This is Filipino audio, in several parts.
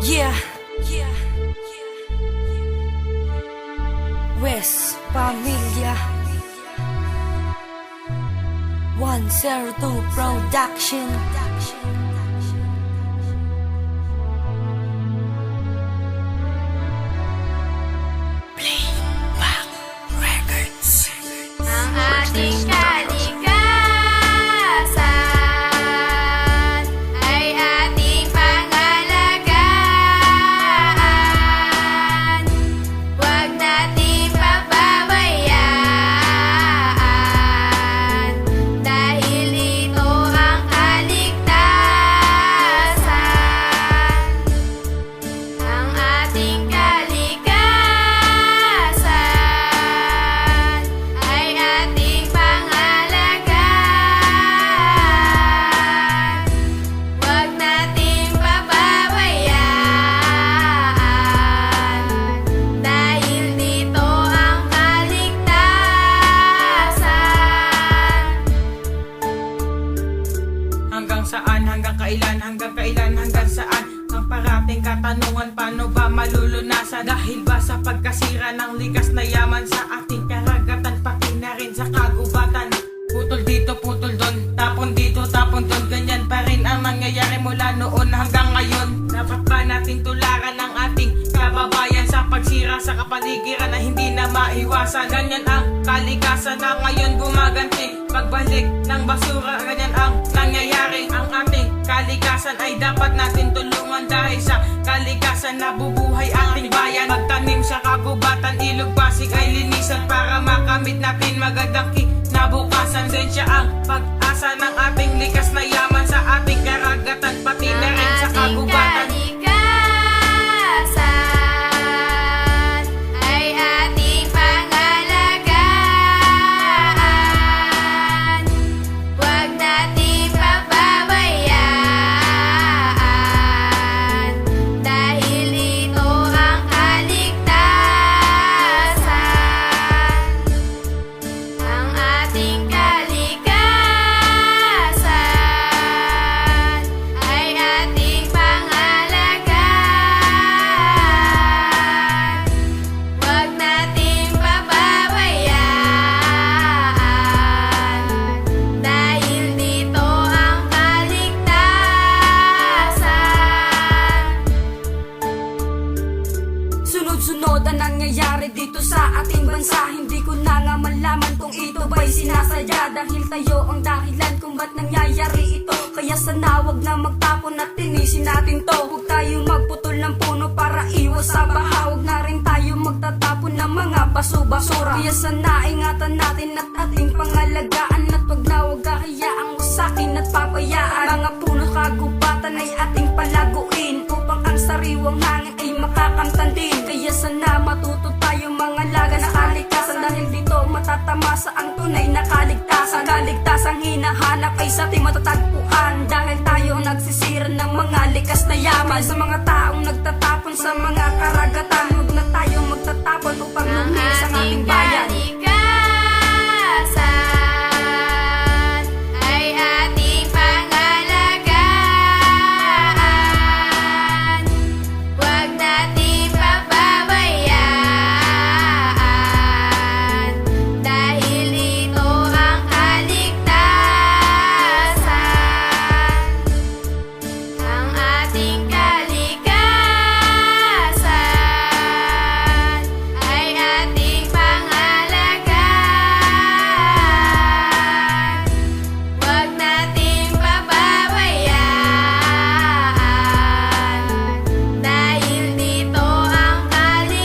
Yeah. West Pamilya 102 Production. Playback Records. Ang ating kalikasan ay ating pangalagaan. Huwag nating pababayaan, dahil ito ang kaligtasan. Ang ating kalikasan ay ating pangalagaan. Huwag nating pababayaan, dahil dito ang kaligtasan. Hanggang saan, hanggang kailan, hanggang kailan, hanggang saan ang parating katanungan, paano ba malulunasan? Dahil ba sa pagkasira ng likas na yaman sa ating karagatan, pati na rin sa kagubatan? Putol dito, putol doon, tapon dito, tapon doon, ganyan pa rin ang nangyayari mula noon hanggang ngayon. Dapat ba natin tularan ang ating kababayan sa pagsira sa kapaligiran na hindi na maiwasan? Ganyan ang kalikasan na ngayon gumaganti, pagbalik ng basura, ganyan ang nangyayari. Ang ating kalikasan ay dapat natin tulungan, dahil sa kalikasan nabubuhay ating bayan. Magtanim sa kagubatan, ilog, pasig ay linisan para makamit natin magandang kinabukasan. Sensya ang pag-asa ng ating likas na yaman sa ating karagatan, pati na rin sa kagubatan. Kalikasan ay ating pangalagaan. Huwag nating pababayaan, dahil ito ang kaligtasan. Ang ating kalikasan ay ating pangalagaan. Huwag nating pababayaan, dahil dito ang kaligtasan. Sunod-sunod ang nangyayari dito sa ating bansa. Hindi ko na nga malaman kung ito ba'y sinasadya, dahil tayo ang dahilan kung ba't nangyayari ito. Kaya sana wag na magtapon at tinisin natin to. Huwag tayo magputol ng puno para iwas sa baha. Huwag na rin tayo magtatapon ng mga baso-basura. Kaya sana ingatan natin at ating pangalagaan, at wag na wag hayaang wasakin at papayaan. Mga puno kagubatan ay ating palaguin, upang ang sariwang hangin ay makakamtan din. Kaya sana matuto tayo mga laga na kalikasan, dahil dito matatamasa ang tunay na kaligtasan. Kaligtasang hinahanap ay sa ating matatagpuan, dahil tayo nagsisira ng mga likas na yaman. Sa mga taong nagtatapon sa mga karagatan, huwag na tayo magtatapon upang Ang luminis ang ating ating bayan. kalikasan ay ating pangalagaan. Huwag nating pababayaan, dahil ito ang kaligtasan. Ang ating kalikasan ay ating pangalagaan. Huwag nating pababayaan, dahil dito ang kaligtasan.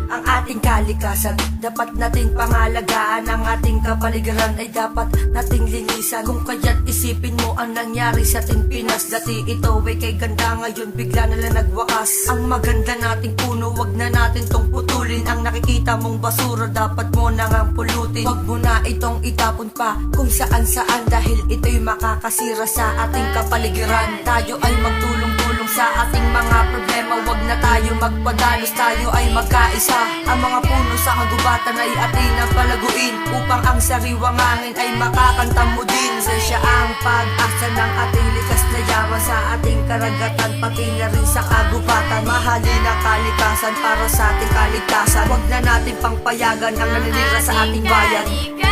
Ang ating kalikasan, dapat nating pangalagaan. Ang ating kapaligiran ay dapat nating linisan. Kung kaya't isipin mo ang nangyari sa ating Pinas. Dati ito ay kay ganda, ngayon bigla na lang nagwakas. Ang maganda nating puno, wag na natin tong putulin. Ang nakikita mong basura, dapat mo na ngang pulutin. Wag mo na itong itapon pa kung saan saan, dahil ito'y makakasira sa ating kapaligiran. Tayo ay magtulong-tulong tulong sa ating mga problema. Wag na tayo magpadalos, tayo ay magkaisa. Ang mga puno sa kagubatan ay atin ang palaguin, upang ang sariwang hangin ay makakanta mo din. Siya ang pag-asa ng ating likas na yaman, sa ating karagatan pati na rin sa kagubatan. Mahalin ang kalikasan para sa ating kaligtasan. Wag na natin pangpayagan ang naninira sa ating bayan.